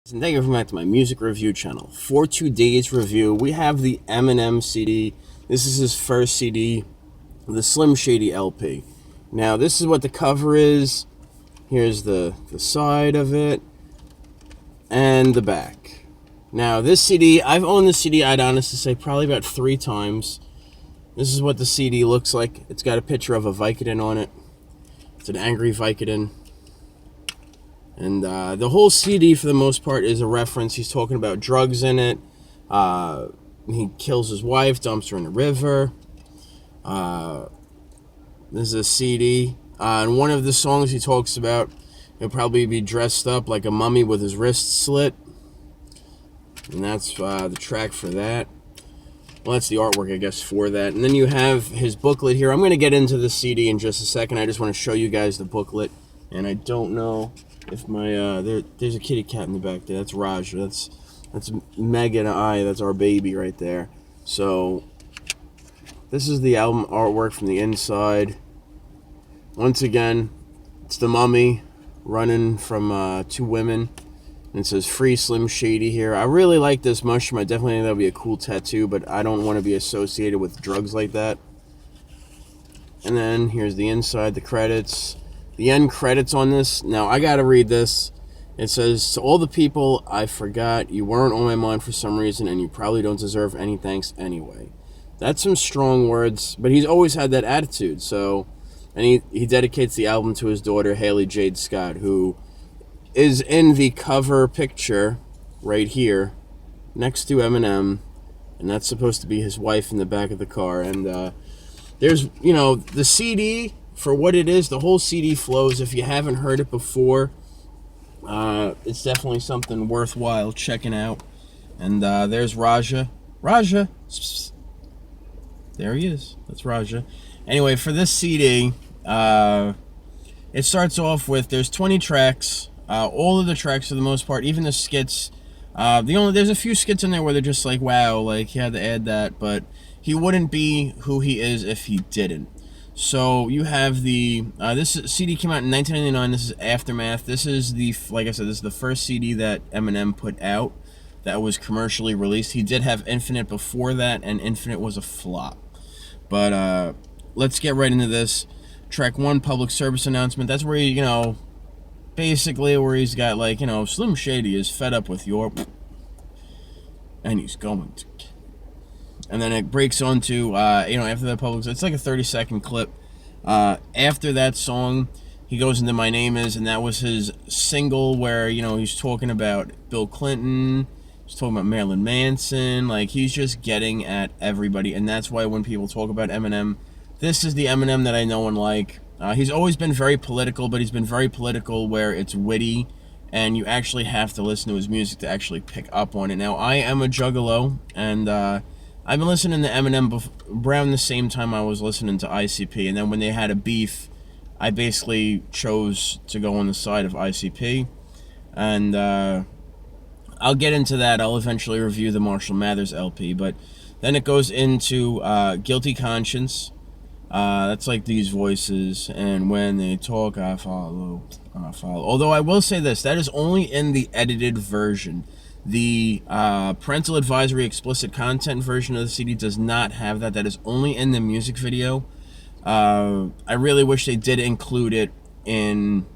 And thank you for coming back to my music review channel. For today's review, we have the Eminem CD. This is his first CD, the Slim Shady LP. Now, this is what the cover is. Here's the side of it, and the back. Now, this CD, I've owned the CD, I'd honestly say, probably about 3 times. This is what the CD looks like. It's got a picture of a Vicodin on it. It's an angry Vicodin. And the whole CD, for the most part, is a reference. He's talking about drugs in it. He kills his wife, dumps her in the river. This is a CD. And one of the songs he talks about, he'll probably be dressed up like a mummy with his wrist slit. And that's the track for that. Well, that's the artwork, I guess, for that. And then you have his booklet here. I'm going to get into the CD in just a second. I just want to show you guys the booklet. And I don't know if my there's a kitty cat in the back there. That's Raj. That's Meg and I. That's our baby right there. So this is the album artwork from the inside. Once again, it's the mummy running from 2 women. And it says Free Slim Shady here. I really like this mushroom. I definitely think that would be a cool tattoo, but I don't want to be associated with drugs like that. And then here's the inside, the credits. The end credits on this. Now, I gotta read this. It says, to all the people I forgot, you weren't on my mind for some reason, and you probably don't deserve any thanks anyway. That's some strong words, but he's always had that attitude. So, and he dedicates the album to his daughter, Haley Jade Scott, who is in the cover picture right here next to Eminem, and that's supposed to be his wife in the back of the car. And there's, you know, the CD, for what it is, the whole CD flows. If you haven't heard it before, it's definitely something worthwhile checking out. And there's Raja. Raja. There he is. That's Raja. Anyway, for this CD, it starts off with, there's 20 tracks. All of the tracks, for the most part, even the skits. There's a few skits in there where they're just like, wow, like he had to add that, but he wouldn't be who he is if he didn't. So you have this CD came out in 1999. This is Aftermath. This is like I said, this is the first CD that Eminem put out that was commercially released. He did have Infinite before that, and Infinite was a flop. But let's get right into this. Track 1, public service announcement. That's where you know, basically where he's got like, you know, Slim Shady is fed up with your, and he's going to. And then it breaks on to, you know, after that public, it's like a 30-second clip. After that song, he goes into My Name Is, and that was his single where, you know, he's talking about Bill Clinton, he's talking about Marilyn Manson, like, he's just getting at everybody, and that's why when people talk about Eminem, this is the Eminem that I know and like. He's always been very political, but he's been very political where it's witty, and you actually have to listen to his music to actually pick up on it. Now, I am a juggalo, and I've been listening to Eminem around the same time I was listening to ICP, and then when they had a beef, I basically chose to go on the side of ICP, and I'll get into that. I'll eventually review the Marshall Mathers LP, but then it goes into Guilty Conscience. That's like these voices, and when they talk, I follow. Although I will say this, that is only in the edited version. The parental advisory explicit content version of the CD does not have that. That is only in the music video. I really wish they did include it in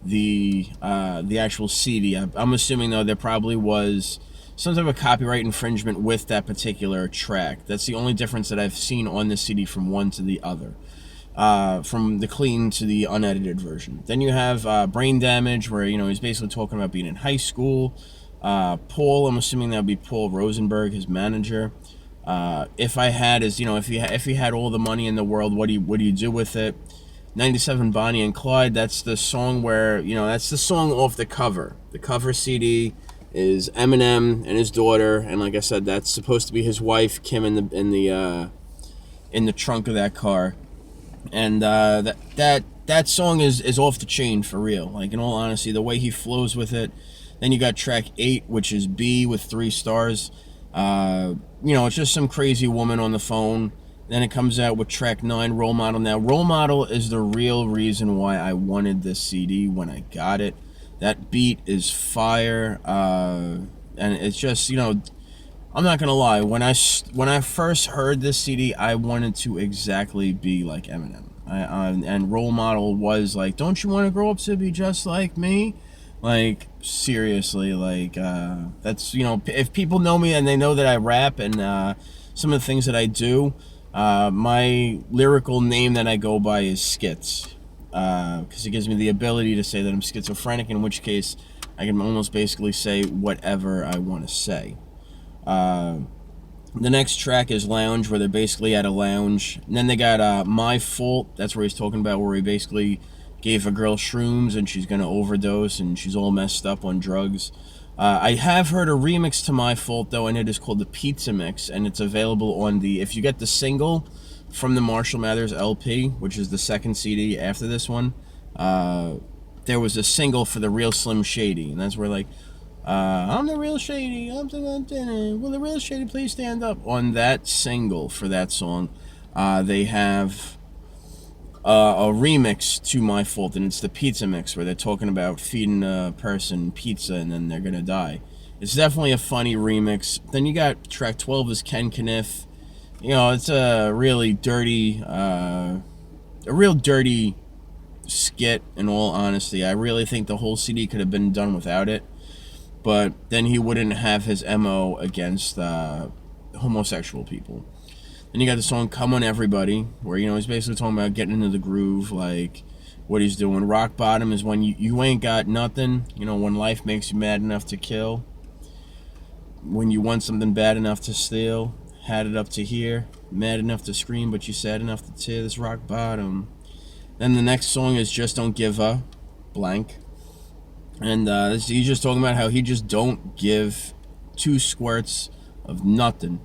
the actual CD. I'm assuming, though, there probably was some type of copyright infringement with that particular track. That's the only difference that I've seen on the CD from one to the other. From the clean to the unedited version. Then you have Brain Damage, where, you know, he's basically talking about being in high school. Paul, I'm assuming that would be Paul Rosenberg, his manager. If I had is, you know, if he had all the money in the world, what do you do with it? 97 Bonnie and Clyde, that's the song where, you know, that's the song off the cover. The cover CD is Eminem and his daughter, and like I said, that's supposed to be his wife, Kim, in the trunk of that car. And that song is off the chain for real. Like, in all honesty, the way he flows with it. Then you got track 8, which is B with 3 stars. You know, it's just some crazy woman on the phone. Then it comes out with track 9, Role Model. Now, Role Model is the real reason why I wanted this CD when I got it. That beat is fire, and it's just, you know, I'm not gonna lie. When I first heard this CD, I wanted to exactly be like Eminem. And Role Model was like, "Don't you want to grow up to be just like me?" Like, seriously, like, that's, you know, if people know me and they know that I rap and some of the things that I do, my lyrical name that I go by is Skits, because it gives me the ability to say that I'm schizophrenic, in which case I can almost basically say whatever I want to say. The next track is Lounge, where they're basically at a lounge. And then they got My Fault. That's where he's talking about where he basically gave a girl shrooms and she's going to overdose and she's all messed up on drugs. I have heard a remix to My Fault, though, and it is called the Pizza Mix. And it's available on the... If you get the single from the Marshall Mathers LP, which is the second CD after this one, there was a single for the real Slim Shady. And that's where, like... I'm the real Shady. Will the real Shady please stand up? On that single for that song, they have a remix to My Fault, and it's the Pizza Mix, where they're talking about feeding a person pizza and then they're gonna die. It's definitely a funny remix. Then you got track 12 is Ken Kniff. You know, it's a really dirty, skit. In all honesty, I really think the whole CD could have been done without it. But then he wouldn't have his MO against homosexual people. Then you got the song Come On Everybody, where, you know, he's basically talking about getting into the groove, like what he's doing. Rock Bottom is when you ain't got nothing, you know, when life makes you mad enough to kill, when you want something bad enough to steal, had it up to here, mad enough to scream, but you sad enough to tear. This Rock Bottom. Then the next song is Just Don't Give a Blank. And he's just talking about how he just don't give two squirts of nothing.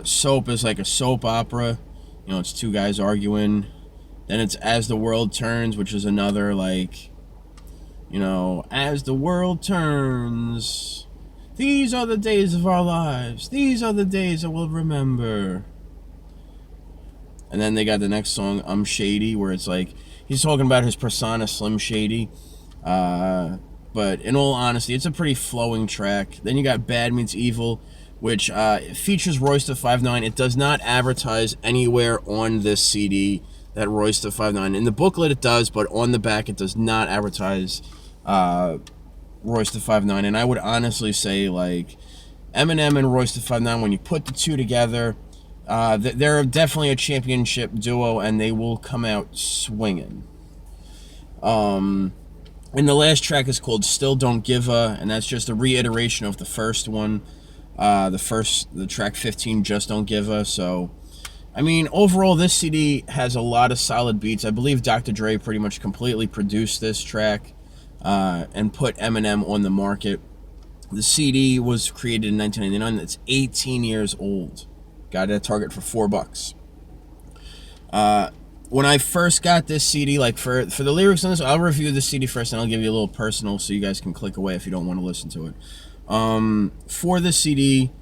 Soap is like a soap opera. You know, it's two guys arguing. Then it's As the World Turns, which is another, like, you know, as the world turns, these are the days of our lives. These are the days that we'll remember. And then they got the next song, I'm Shady, where it's like, he's talking about his persona, Slim Shady. But in all honesty, it's a pretty flowing track. Then you got Bad Meets Evil, which features Royce da 5'9". It does not advertise anywhere on this CD that Royce da 5'9". In the booklet it does, but on the back it does not advertise Royce da 5'9". And I would honestly say, like, Eminem and Royce da 5'9", when you put the two together, they're definitely a championship duo, and they will come out swinging. And the last track is called Still Don't Give a, and that's just a reiteration of the first one. The track 15, Just Don't Give a. So, I mean, overall, this CD has a lot of solid beats. I believe Dr. Dre pretty much completely produced this track and put Eminem on the market. The CD was created in 1999. It's 18 years old. Got it at Target for $4. When I first got this CD, like, for the lyrics on this, I'll review the CD first, and I'll give you a little personal so you guys can click away if you don't want to listen to it. For the CD,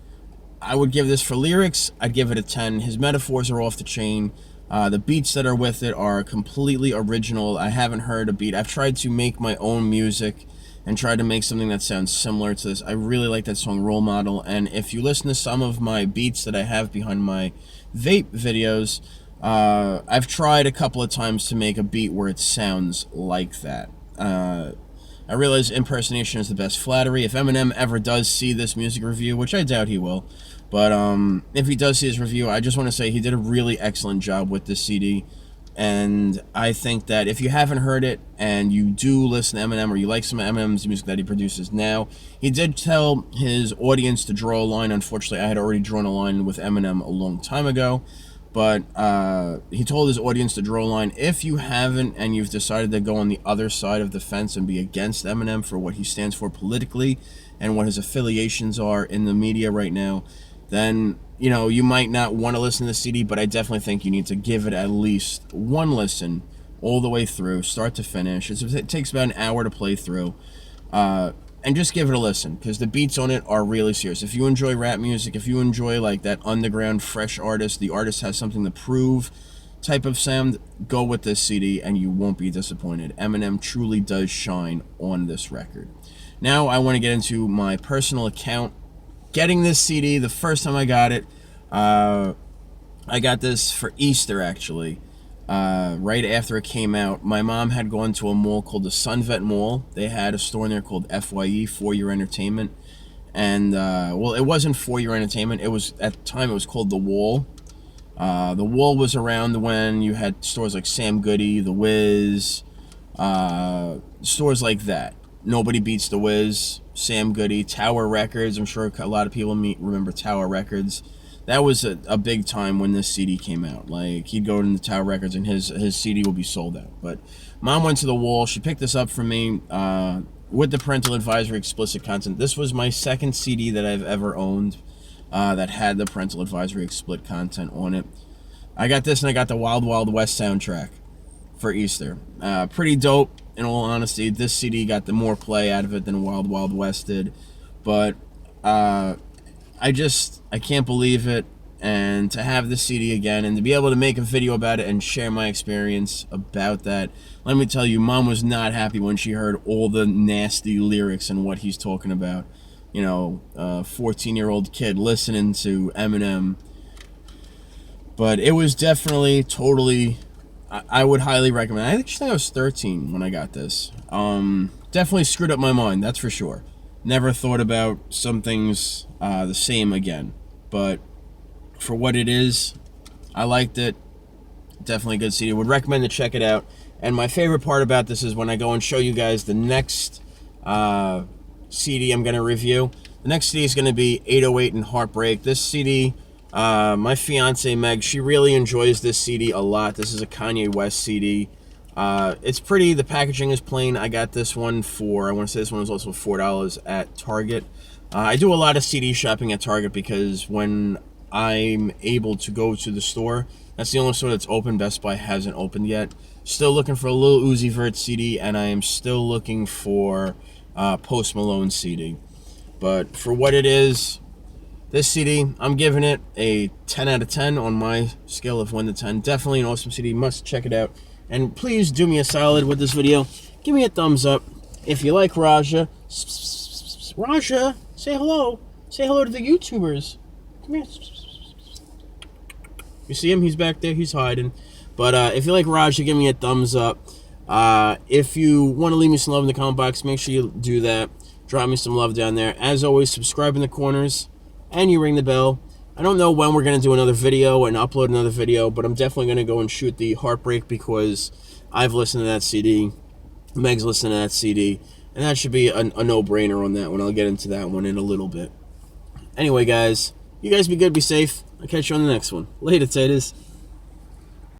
I would give this, for lyrics, I'd give it a 10. His metaphors are off the chain. The beats that are with it are completely original. I haven't heard a beat. I've tried to make my own music and tried to make something that sounds similar to this. I really like that song, Role Model, and if you listen to some of my beats that I have behind my vape videos, I've tried a couple of times to make a beat where it sounds like that. I realize impersonation is the best flattery. If Eminem ever does see this music review, which I doubt he will, but if he does see his review, I just want to say he did a really excellent job with this CD. And I think that if you haven't heard it and you do listen to Eminem, or you like some of Eminem's music that he produces now, he did tell his audience to draw a line. Unfortunately, I had already drawn a line with Eminem a long time ago. But he told his audience to draw a line. If you haven't, and you've decided to go on the other side of the fence and be against Eminem for what he stands for politically and what his affiliations are in the media right now, then, you know, you might not want to listen to the CD, but I definitely think you need to give it at least one listen all the way through, start to finish. It takes about an hour to play through. And just give it a listen, because the beats on it are really serious. If you enjoy rap music, if you enjoy, like, that underground, fresh artist, the artist has something to prove, type of sound, go with this CD and you won't be disappointed. Eminem truly does shine on this record. Now I want to get into my personal account. Getting this CD, the first time I got it, I got this for Easter, actually. Right after it came out, my mom had gone to a mall called the Sunvet Mall. They had a store in there called FYE, For Your Entertainment. And, well, it wasn't For Your Entertainment. It was, at the time, it was called The Wall. The Wall was around when you had stores like Sam Goody, The Wiz, stores like that. Nobody Beats The Wiz, Sam Goody, Tower Records. I'm sure a lot of people remember Tower Records. That was a big time when this CD came out. Like, he'd go into Tower Records and his CD will be sold out. But Mom went to the Wall. She picked this up for me with the parental advisory explicit content. This was my second CD that I've ever owned that had the parental advisory explicit content on it. I got this and I got the Wild Wild West soundtrack for Easter. Pretty dope, in all honesty. This CD got the more play out of it than Wild Wild West did. But I can't believe it, and to have the CD again and to be able to make a video about it and share my experience about that. Let me tell you, Mom was not happy when she heard all the nasty lyrics and what he's talking about. You know, a 14-year-old kid listening to Eminem. But it was definitely, totally, I would highly recommend. I actually think I was 13 when I got this. Definitely screwed up my mind, that's for sure. Never thought about some things the same again. But for what it is, I liked it. Definitely a good CD. Would recommend to check it out. And my favorite part about this is when I go and show you guys the next CD I'm going to review. The next CD is going to be 808 and Heartbreak. This CD, my fiance Meg, she really enjoys this CD a lot. This is a Kanye West CD. It's pretty. The packaging is plain. I got this one for, I want to say this one was also $4 at Target. I do a lot of CD shopping at Target because when I'm able to go to the store, that's the only store that's open. Best Buy hasn't opened yet. Still looking for a Lil Uzi Vert CD, and I am still looking for Post Malone CD. But for what it is, this CD, I'm giving it a 10 out of 10 on my scale of 1 to 10. Definitely an awesome CD. Must check it out. And please do me a solid with this video. Give me a thumbs up. If you like Raja, Raja, say hello. Say hello to the YouTubers. Come here. You see him? He's back there. He's hiding. But if you like Raja, give me a thumbs up. If you want to leave me some love in the comment box, make sure you do that. Drop me some love down there. As always, subscribe in the corners. And you ring the bell. I don't know when we're going to do another video and upload another video, but I'm definitely going to go and shoot the Heartbreak because I've listened to that CD. Meg's listened to that CD. And that should be a no-brainer on that one. I'll get into that one in a little bit. Anyway, guys, you guys be good, be safe. I'll catch you on the next one. Later, taters.